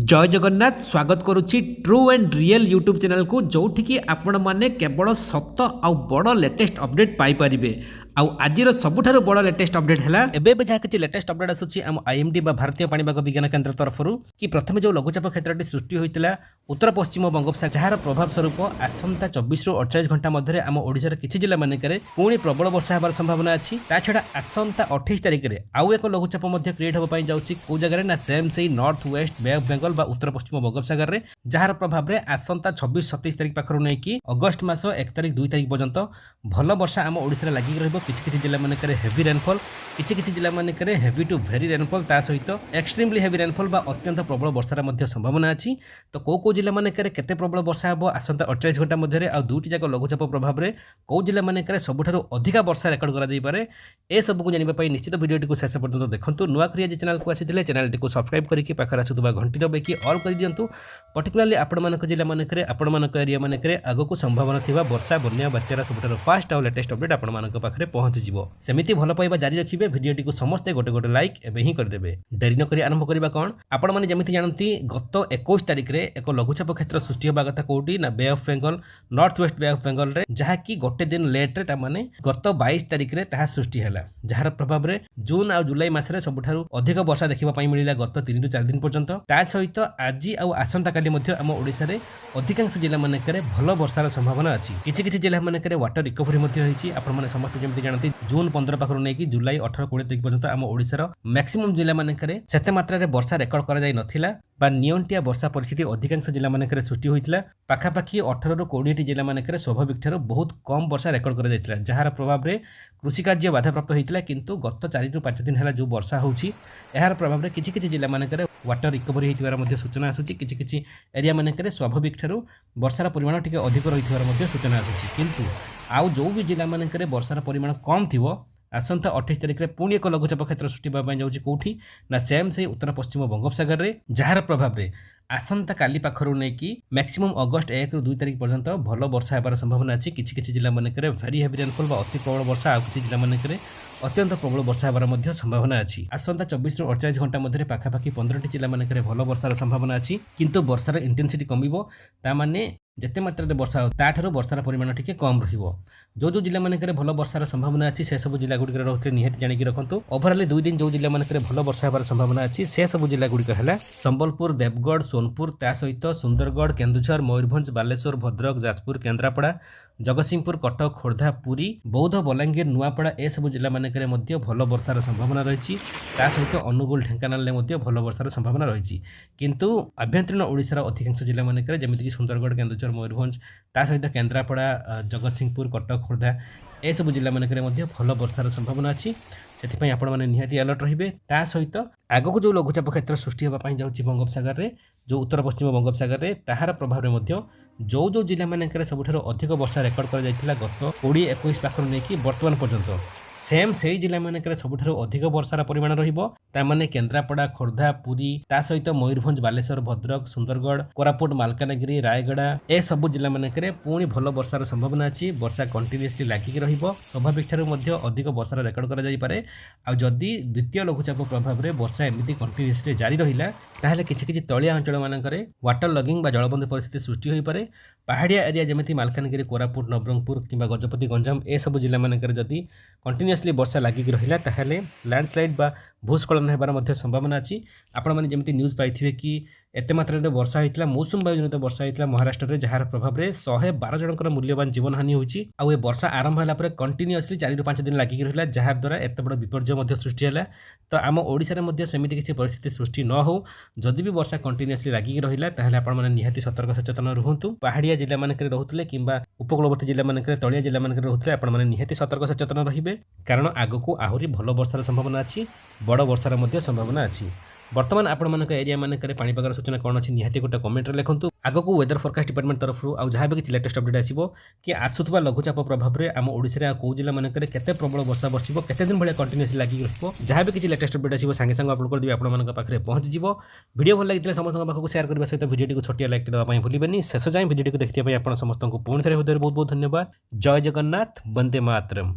जय जगन्नाथ स्वागत करुच्ची true and real YouTube channel को जोठिकी आपण माने केवल सत आउ बड़ लेटेस्ट अपडेट पाई परिबे। आउ आजिर सबुठारु बड़ लेटेस्ट अपडेट है एबे जहाँ किसी लेटेस्ट अपडेट आसूची आम आईएमडी भारतीय पाणीपाग विज्ञान केन्द्र तरफ कि प्रथम जो लघुचाप क्षेत्र सृष्टि होता उत्तर पश्चिम बंगोपसागर जार प्रभाव स्वरूप आसंता 24 ରୁ 48 घंटा मध्य आम ओडिशार किछि जिला मानकरे पुणी प्रबल वर्षा होबार संभावना अछि। ता छडा आसंता 28 तारिख रे आउ एक लघुचाप मध्य क्रिएट होबा पई जाउछि को जगह ना सेम सेही north west bay of Bengal बा उत्तर पश्चिम बंगोपसागर रे जार प्रभाव रे आसंता 26-27 तारिख पाखरु नै कि अगस्त मास 1 तारिख 2 तारिख पर्यंत भल वर्षा आम ओडिसा लागि रहबो। किछि जिला मानकरे हेवी रेनफॉल किछि जिला मानकरे हेवी टू वेरी रेनफॉल ता सहित एक्सट्रीमली हेवी रेनफॉल बा अत्यंत प्रबल वर्षार मध्य संभावना अछि। तो को जिला मानकरे केते प्रबल वर्षा हेबो आसंता 28 घंटा मध्य आ दुईटी जाक लघुचाप प्रभाव रे को जिला मानकरे सबुठारु अधिक वर्षा रेकॉर्ड करा जाई पारे ए सब को जानिबा पई निश्चित वीडियो को शेष पर्यंत देखंतु। नुआ करिया जे चैनल को आसीथिले चैनल को सब्सक्राइब करिकि पाखर आसुतबा घंटी दबाइकि ऑल कर दियंतु। पर्टिकुलरली आपण मानक जिला मानकरे आपण मानक एरिया मानकरे आगो संभावना थिबा वर्षा बन्या बात्यार सबुठारु फास्ट आ लेटेस्ट अपडेट आपण मानक पाखरे पहुंच जिवो। सेमिति भल पाइबा जारी रखिबे वीडियो को समस्त गोटे गोटे लाइक एबे ही कर देबे। देरी न करी आरंभ करबा कोन आपण माने जेमिति जानंती गत 21 तारिख रे एक लघुचाप क्षेत्र सृष्टि होबा कथा कोठी ना bay of Bengal north west bay of Bengal रे जहा कि गोटे दिन लेट रे ता माने गत 22 तारिख रे ताहा सृष्टि हला जहार प्रभाव रे जून आ जुलाई मास रे सबुठारु अधिक वर्षा देखिबा पई मिलिला गत 3 ରୁ 4 दिन पर्यंत। ता सहित आज आ आसंता काली मध्ये हम ओडिसा रे अधिकांश जिला मानकरे भल वर्षार संभावना अछि। किछि जिला मानकरे वाटर रिकवरी मध्ये होईछि। आपण माने समस्त जेमिति जानंती जून 15 पाखरु नै कि जुलाई 18-20 तारिख पर्यंत हम ओडिसा रो मैक्सिमम जिला मानकरे सेते मात्रा रे वर्षा रेकॉर्ड करा जाय नथिला बा नियंटिया वर्षा परिस्थिति अधिकांश जिला मानकरे सृष्टि होइतिला। पाखापाखी 18 ରୁ 20 टी जिला मानकरे स्वाभाविक ठारो बहुत कम वर्षा रेकॉर्ड करा जायतिला जहार प्रभाव रे कृषि कार्य बाधाप्राप्त होइतिला। किंतु गत 4 ରୁ 5 दिन हला जो वर्षा होउछि एहार प्रभाव रे किछि जिला मानकरे वाटर रिकवरी होइतिबार मध्ये सूचना आसुछि। किछि एरिया मानकरे स्वाभाविक ठारो वर्षार परिमाण टिके अधिक रहितिबार मध्ये सूचना आसुछि। किंतु आउ जो भी जिला मानकरे वर्षार परिमाण कम थिवो आसंता 28 तारिख रे पुणी एक लघुचाप क्षेत्र सृष्टि होगा जाऊँगी कौटी ना सेम से उत्तर पश्चिम बंगोपसागर रे जार प्रभाव रे आसंता काली पाखरु नै कि मैक्सिमम अगस्त 1 ରୁ 2 तारिख पर्यंत भल वर्षा होबार संभावना अछि। किछि जिला मानकरे वेरी हेवी रेनफॉल बा अति प्रबल वर्षा आ किछि जिला मानकरे अत्यंत प्रबल वर्षा होबार मध्य संभावना अछि। आसंता 24 ରୁ 48 घंटा मध्य पाखापाखी 15 टी जिला मानकरे भल वर्षार संभावना अछि। किंतु वर्षार इंटेंसिटी कमिबो ता माने जेते मात्रा रे वर्षा ताठारो वर्षार परिमाण टिके कम रहिबो। जो जिला मानकरे भल वर्षार संभावना अछि से सब जिला गुडी रहते निहाती जानि कि रखंतु। ओवरऑल 2 दिन जो जिला मानकरे भल वर्षा होबार संभावना अछि से सब जिला गुडी हला संबलपुर देवगढ़ सोनपुर ता सहित सुंदरगढ़ केन्दुझर मयूरभंज बालेश्वर भद्रक जाजपुर केन्द्रापड़ा जगतसिंहपुर कटक खोर्धा पुरी बौद्ध बलांगीर नुआपड़ा ए सब जिला मानकरे मध्य भल वर्षार संभावना रहिछि। ता सहित अनुगुल ढेंकानाल मध्य भल वर्षार संभावना रहिछि। किंतु आभ्यंतरीण ओडिशार अधिकांश जिला मानकरे जेमिति कि सुंदरगढ़ केन्दुझर मयूरभंज ता सहित केन्द्रापड़ा जगतसिंहपुर कटक खोर्धा ए सब जिला मानकरे मध्य भल वर्षार संभावना अछि। सेथिपई आपण माने निहाती अलर्ट रहिबे। ता सहित आगको जो लघुचाप क्षेत्र सृष्टि होबा पई जाउछि बंगोपसागर रे जो उत्तर पश्चिम बंगोपसागर रे ताहार प्रभाव रे मध्य जो जिला मानकरे सबुठारो अधिक वर्षा रेकॉर्ड करा जायतिला गत 20-21 पाखरु नै कि वर्तमान पर्यंत सेम सेही जिला मानकरे सबुठारो अधिक वर्षार परिमाण रहिबो। ता माने केन्द्रापड़ा खोर्धा पुरी ता सहित मयूरभंज बालेश्वर भद्रक सुंदरगढ़ कोरापुट मालकानगिरी रायगड़ा ए सब जिला मानकरे पुणी भल वर्षार संभावना अछि। वर्षा कंटिन्यूअसली लागि रहिबो स्वाभाविक ठारो मध्य अधिक वर्षार रेकॉर्ड करा जाई पारे। आ जदी द्वितीय लघुचाप प्रभाव रे वर्षा एमिति कंटिन्यूअसली जारी रहिला ताहले किछि तळिया अंचल मानकरे वाटर लगिंग बा जलबंध परिस्थिति सृष्टि होई पारे। पहाड़िया एरिया जेमिति मालकानगिरी कोरापुट नवरंगपुर किंबा गजपति गंजाम ए सब जिला मानकरे जदी कंटिन्यूअसली वर्षा लागि रहिला ताहले लैंडस्लाइड बा भूस्खलन हेबार मध्य संभावना अछि। आपण माने जेमिति न्यूज पाइथिबे कि एते मात्रा रे वर्षा होइतला मौसम वायु जनित वर्षा होइतला महाराष्ट्र रे जहार प्रभाव रे 112 जनकर मूल्यवान जीवन हानि होइछि। आ ए वर्षा आरंभ होला परे कंटिन्यूअसली 4 ରୁ 5 दिन लागि रहिला जहार द्वारा एते बड़ विपर्जय मध्य सृष्टि होला। तो आम ओडिसा रे मध्य सेमिति किछि परिस्थिति सृष्टि न हो जदि भी वर्षा कंटिन्यूअसली लागि रहिला ताहले आपण माने निहाती सतर्क सचेतन रहंतु। पहाड़िया जिला मानकरे रहउतले किंबा उपकूलवर्ती जिला मानकरे तळिया जिला मानकरे रहउतले आपण माने निहाती सतर्क सचेतन रहिबे कारण आगको आहुरी भल वर्षार संभावना अछि बड़ वर्षार मध्य संभावना अछि। वर्तमान आपण मानक एरिया मानकरे पाणीपागर सूचना कौन अच्छी निहाती गोटे कमेंट रे लिखंतु। आगको वेदर फोरकास्ट डिपार्टमेंट तरफ आउ जहाँ भी किसी लेटेस्ट अपडेट आसिबो कि आसुथबा लघुचाप प्रभाव रे आम ओडिसा रे को जिला मानकरे केते प्रबल वर्षा बरसिबो केते दिन भलिया कंटिन्यूअसली लागि रहिबो जहाँ भी किसी लेटेस्ट अपडेट आसिबो संगे संगे अपलोड कर दिबे आपण मानक पाखरे पहुंच जिवो। वीडियो भल लागितले समस्त पाखको शेयर करबा सहित वीडियो को छोटिया लाइक देबा पई भूलिबेनी। शेष जाय वीडियो को देखिबा पई आपण समस्त को पूर्ण थरे बहुत बहुत धन्यवाद। जय जगन्नाथ वंदे मातरम।